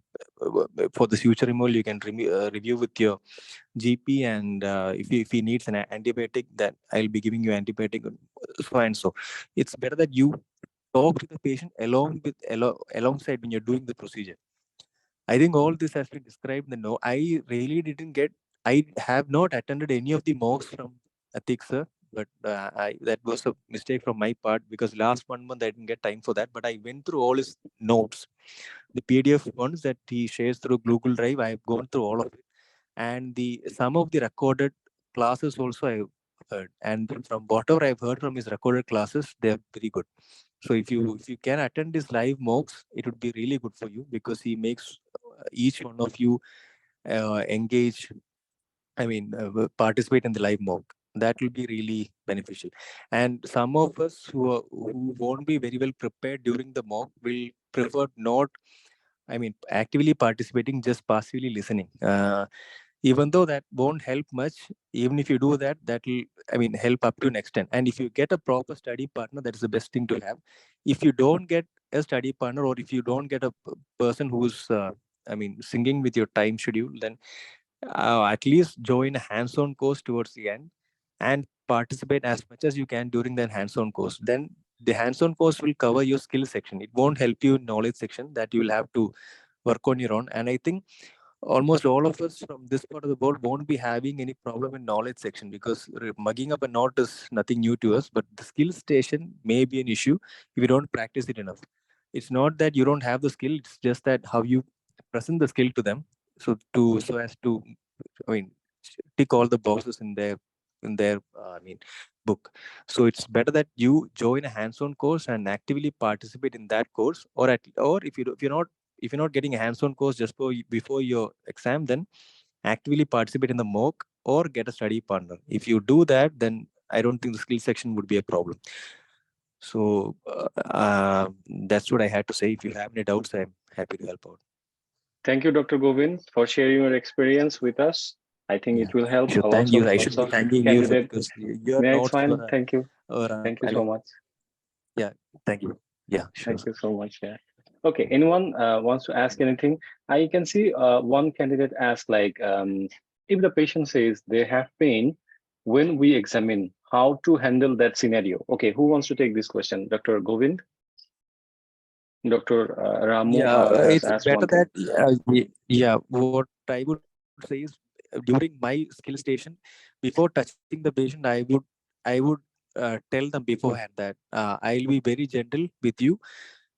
for the suture removal, you can review with your GP, and if he needs an antibiotic, that I'll be giving you antibiotic, so and so. It's better that you talk to the patient alongside when you're doing the procedure. I think all this has been described in the no. I really didn't get. I have not attended any of the mocks from Atik sir, but that was a mistake from my part, because last 1 month I didn't get time for that. But I went through all his notes, the PDF ones that he shares through Google Drive. I've gone through all of it, and the some of the recorded classes also I've heard. And from whatever I've heard from his recorded classes, they're very good. So if you can attend his live mocks, it would be really good for you, because he makes each one of you engage. I mean, participate in the live mock. That will be really beneficial. And some of us who won't be very well prepared during the mock will prefer not. I mean, actively participating, just passively listening. Even though that won't help much, even if you do that, that will, I mean, help up to an extent. And if you get a proper study partner, that is the best thing to have. If you don't get a study partner, or if you don't get a person who's I mean, singing with your time schedule, then at least join a hands-on course towards the end and participate as much as you can during that hands-on course. Then the hands-on course will cover your skill section. It won't help you in knowledge section, that you will have to work on your own. And I think almost all of us from this part of the world won't be having any problem in knowledge section, because mugging up a knot is nothing new to us. But the skill station may be an issue if you don't practice it enough. It's not that you don't have the skill, it's just that how you present the skill to them, so as to, I mean, tick all the boxes in their book. So it's better that you join a hands-on course and actively participate in that course, or if you're not getting a hands-on course just before your exam, then actively participate in the mock or get a study partner. If you do that, then I don't think the skill section would be a problem. So that's what I had to say. If you have any doubts, I'm happy to help out. Thank you, Dr. Govind, for sharing your experience with us. I think Yeah. it will help Sure. a Thank lot you. of I lots should be of thanking you candidate. because your Yeah, it's notes fine. Thank you. Thank you so much. Yeah. Thank you. Yeah. Sure. Thank you so much. Yeah. Okay. Anyone wants to ask anything? I can see one candidate asked like, if the patient says they have pain when we examine, how to handle that scenario? Okay. Who wants to take this question? Dr. Govind? Dr. Ramu Yeah, has it's asked better one thing. that what I would say is during my skill station, before touching the patient, I would tell them beforehand that I'll be very gentle with you,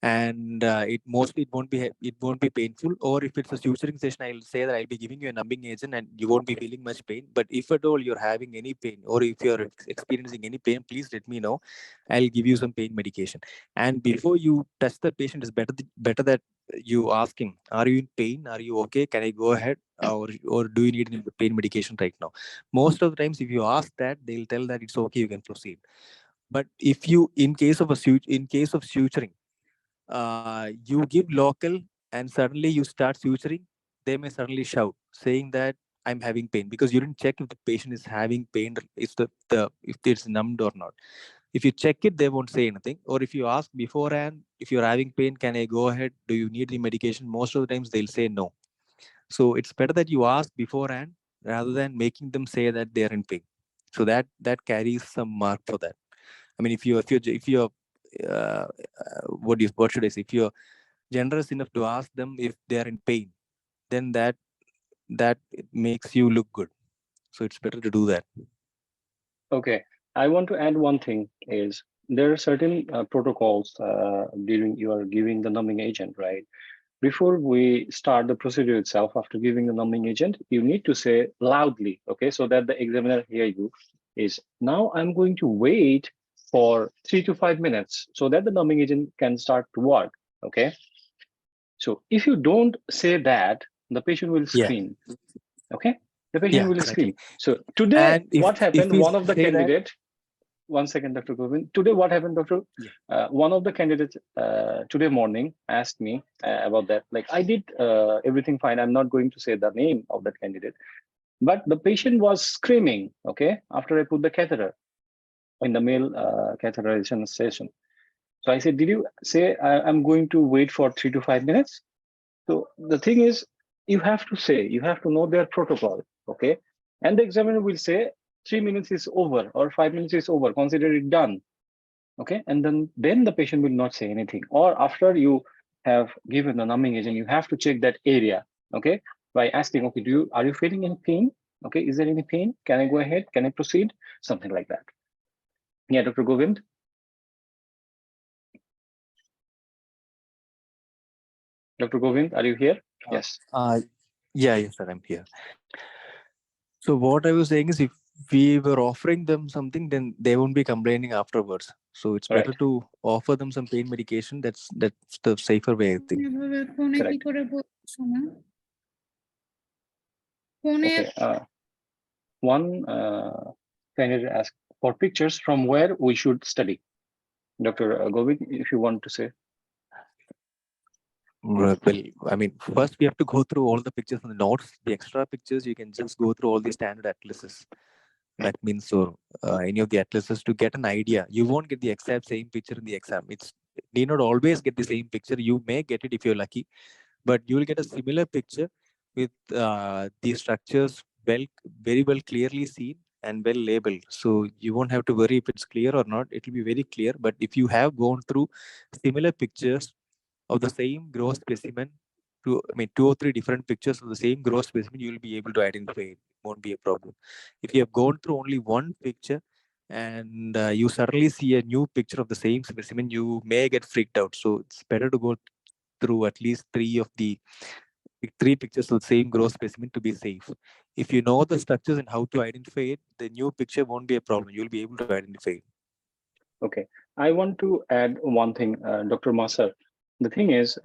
and it won't be painful. Or if it's a suturing session, I'll say that I'll be giving you a numbing agent and you won't be feeling much pain. But if at all you're having any pain, or if you're experiencing any pain, please let me know. I'll give you some pain medication. And before you touch the patient, it's better that you ask him, are you in pain, are you okay, can I go ahead, or do you need any pain medication right now? Most of the times if you ask that, they'll tell that it's okay, you can proceed. But if you, in case of suturing, you give local and suddenly you start suturing, they may suddenly shout saying that I'm having pain, because you didn't check if the patient is having pain, if it's numbed or not. If you check it, they won't say anything. Or if you ask beforehand, if you're having pain, can I go ahead? Do you need the medication? Most of the times they'll say no. So it's better that you ask beforehand rather than making them say that they are in pain. So that carries some mark for that. I mean, if you're what should I say? If you're generous enough to ask them if they are in pain, then that makes you look good. So it's better to do that. Okay. I want to add one thing is there are certain protocols during you are giving the numbing agent, right? Before we start the procedure itself, after giving the numbing agent, you need to say loudly, okay, so that the examiner hear you, is now I'm going to wait for 3 to 5 minutes so that the numbing agent can start to work, okay? So if you don't say that, the patient will Yeah. scream, okay? The patient Yeah, will exactly. scream. So today, And if what happened, we one of the say that, candidate, one second, Dr. Govind. Today, what happened, Doctor? Yeah. One of the candidates today morning asked me about that. Like, I did everything fine. I'm not going to say the name of that candidate, but the patient was screaming. Okay, after I put the catheter in the male catheterization session. So I said, "Did you say I'm going to wait for 3 to 5 minutes?" So the thing is, you have to say, you have to know their protocol. Okay, and the examiner will say 3 minutes is over or 5 minutes is over. Consider it done. Okay, and then the patient will not say anything. Or after you have given the numbing agent, you have to check that area, okay, by asking, okay, are you feeling any pain? Okay, is there any pain? Can I go ahead? Can I proceed? Something like that. Yeah, Dr. Govind. Dr. Govind, are you here? Yes. yes, sir, I'm here. So what I was saying is, if we were offering them something, then they won't be complaining afterwards. So it's better Right. to offer them some pain medication. That's the safer way, I think. Correct. Okay. One candidate asked for pictures from where we should study. Dr. Govind, if you want to say. Well, I mean, first we have to go through all the pictures in the notes. The extra pictures, you can just go through all the standard atlases. That means, so any of the atlases, to get an idea. You won't get the exact same picture in the exam. It's need not always get the same picture. You may get it if you're lucky, but you will get a similar picture with the structures very well clearly seen and well labeled. So you won't have to worry if it's clear or not. It will be very clear. But if you have gone through similar pictures of the same gross specimen, two or three different pictures of the same gross specimen, you will be able to identify it. Won't be a problem. If you have gone through only one picture and you suddenly see a new picture of the same specimen, you may get freaked out. So it's better to go through at least three of the 3 pictures of the same growth specimen to be safe. If you know the structures and how to identify it, the new picture won't be a problem. You'll be able to identify it. Okay, I want to add one thing, Dr. Masar. The thing is,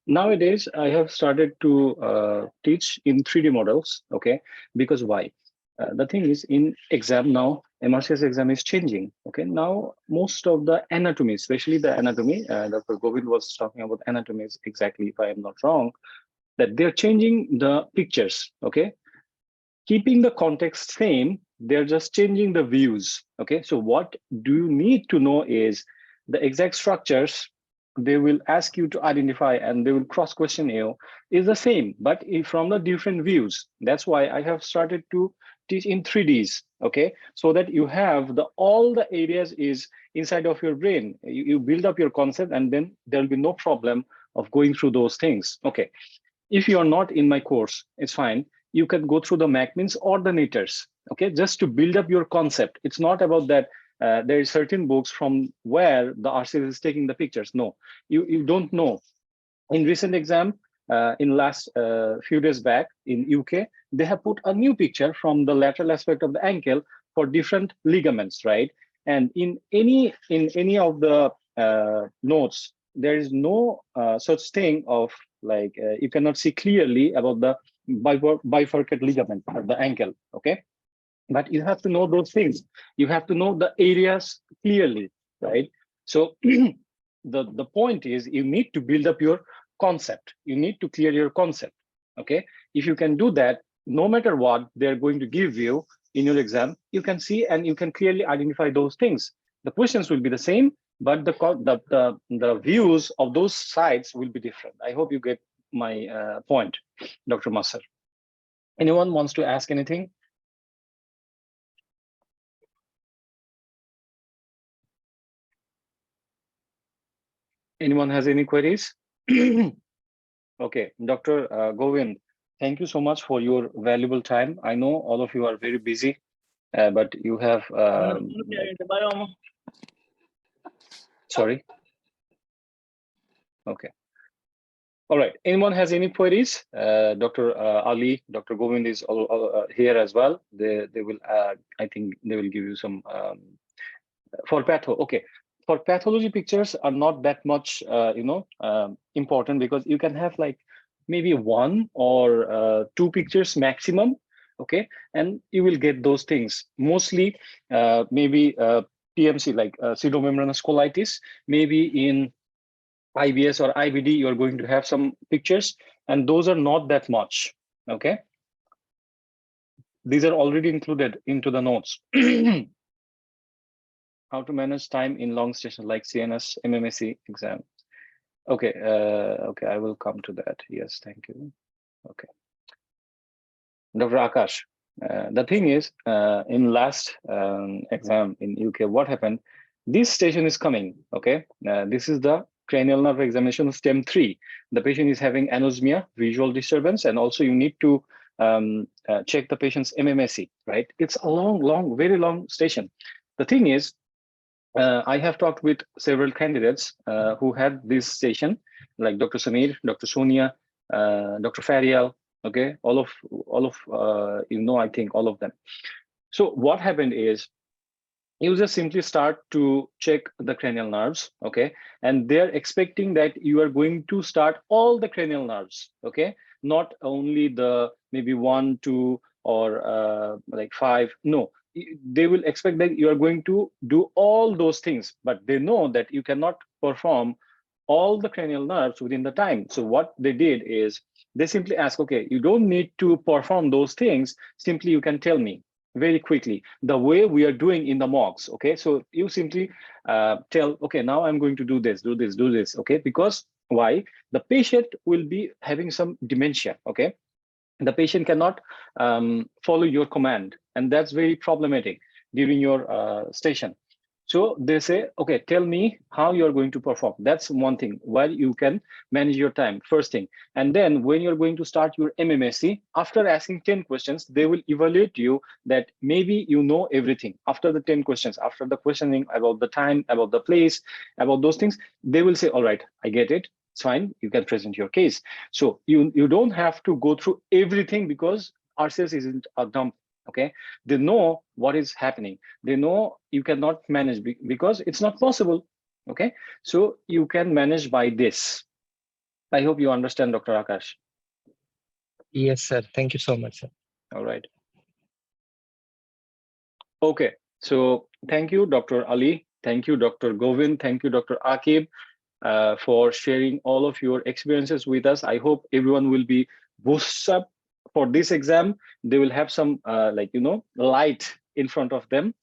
nowadays I have started to teach in 3D models. Okay, because why? The thing is, in exam now, MRCS exam is changing. Okay, now most of the anatomy, especially the anatomy, Dr. Govind was talking about anatomy exactly, if I am not wrong, that they're changing the pictures. Okay, keeping the context same, they're just changing the views. Okay, so what do you need to know is the exact structures they will ask you to identify, and they will cross question you, is the same, but from the different views. That's why I have started to teach in 3Ds. Okay, so that you have all the areas is inside of your brain. You build up your concept, and then there'll be no problem of going through those things. Okay, if you're not in my course, it's fine. You can go through the Macmins or the Knitters, okay, just to build up your concept. It's not about that there is certain books from where the RCS is taking the pictures. No, you don't know. In recent exam, in last few days back in UK, they have put a new picture from the lateral aspect of the ankle for different ligaments, right? And in any of the notes, there is no such thing of like you cannot see clearly about the bifurcate ligament of the ankle. Okay, but you have to know those things. You have to know the areas clearly, right? So the point is, you need to build up your concept. You need to clear your concept. Okay, if you can do that, no matter what they're going to give you in your exam, you can see and you can clearly identify those things. The questions will be the same, but the views of those sides will be different. I hope you get my point, Dr. Masar. Anyone wants to ask anything? Anyone has any queries? Okay, Dr. Govind, thank you so much for your valuable time. I know all of you are very busy, but you have, sorry. Okay. All right. Anyone has any queries? Dr. Ali, Dr. Govind is here as well. They will, I think they will give you some, for patho. Okay. For pathology, pictures are not that much, important, because you can have like maybe 1 or 2 pictures maximum. Okay, and you will get those things. Mostly, maybe PMC, like pseudomembranous colitis. Maybe in IBS or IBD, you're going to have some pictures, and those are not that much. Okay, these are already included into the notes. How to manage time in long sessions like CNS MMSE exam. Okay, okay, I will come to that. Yes, thank you. Okay, Dr. Akash, the thing is, in last exam in UK, what happened? This station is coming. Okay, this is the cranial nerve examination STEM 3. The patient is having anosmia, visual disturbance, and also you need to check the patient's MMSE. Right? It's a long, very long station. The thing is, I have talked with several candidates who had this station, like Dr. Samir, Dr. Sonia, Dr. Farial. Okay, all of I think all of them. So what happened is, you just simply start to check the cranial nerves. Okay, and they're expecting that you are going to start all the cranial nerves. Okay, not only the maybe 1, 2, or like 5. No, they will expect that you are going to do all those things, but they know that you cannot perform all the cranial nerves within the time. So what they did is, they simply ask, okay, you don't need to perform those things. Simply, you can tell me very quickly the way we are doing in the mocks. Okay, so you simply tell, okay, now I'm going to do this, do this, do this. Okay, because why? The patient will be having some dementia. Okay, the patient cannot follow your command, and that's very problematic during your station. So they say, okay, tell me how you're going to perform. That's one thing, while you can manage your time, first thing. And then when you're going to start your MMSC, after asking 10 questions, they will evaluate you that maybe you know everything. After the 10 questions, after the questioning about the time, about the place, about those things, they will say, all right, I get it. it's fine. You can present your case. So you don't have to go through everything, because RCS isn't a dump. Okay, they know what is happening. They know you cannot manage because it's not possible. Okay, so you can manage by this. I hope you understand, Dr. Akash. Yes, sir. Thank you so much, sir. All right. Okay, so thank you, Dr. Ali. Thank you, Dr. Govind. Thank you, Dr. Akib, for sharing all of your experiences with us. I hope everyone will be boosted up for this exam. They will have some light in front of them,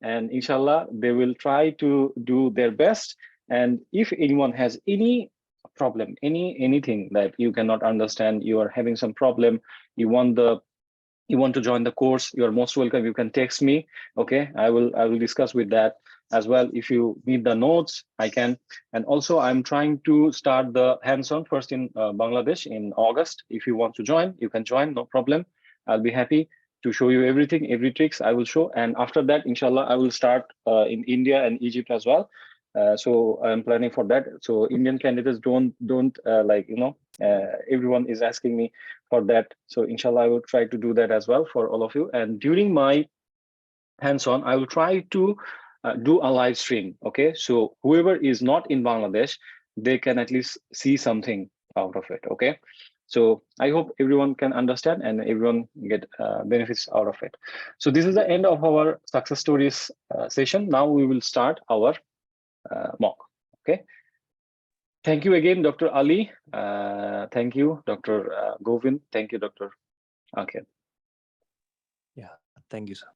and inshallah they will try to do their best. And if anyone has any problem, anything that you cannot understand, you are having some problem, you want to join the course, you're most welcome. You can text me. Okay, I will discuss with that as well. If you need the notes, I can. And also I'm trying to start the hands-on first in Bangladesh in August. If you want to join, you can join, no problem. I'll be happy to show you everything, every tricks I will show. And after that, inshallah, I will start in India and Egypt as well. So I'm planning for that. So Indian candidates don't everyone is asking me for that. So inshallah, I will try to do that as well for all of you. And during my hands-on, I will try to do a live stream. Okay, so whoever is not in Bangladesh, they can at least see something out of it. Okay, so I hope everyone can understand and everyone get benefits out of it. So this is the end of our success stories session. Now we will start our mock. Okay. Thank you again, Dr. Ali. Thank you, Dr. Govind. Thank you, Dr. Akib. Yeah, thank you, sir.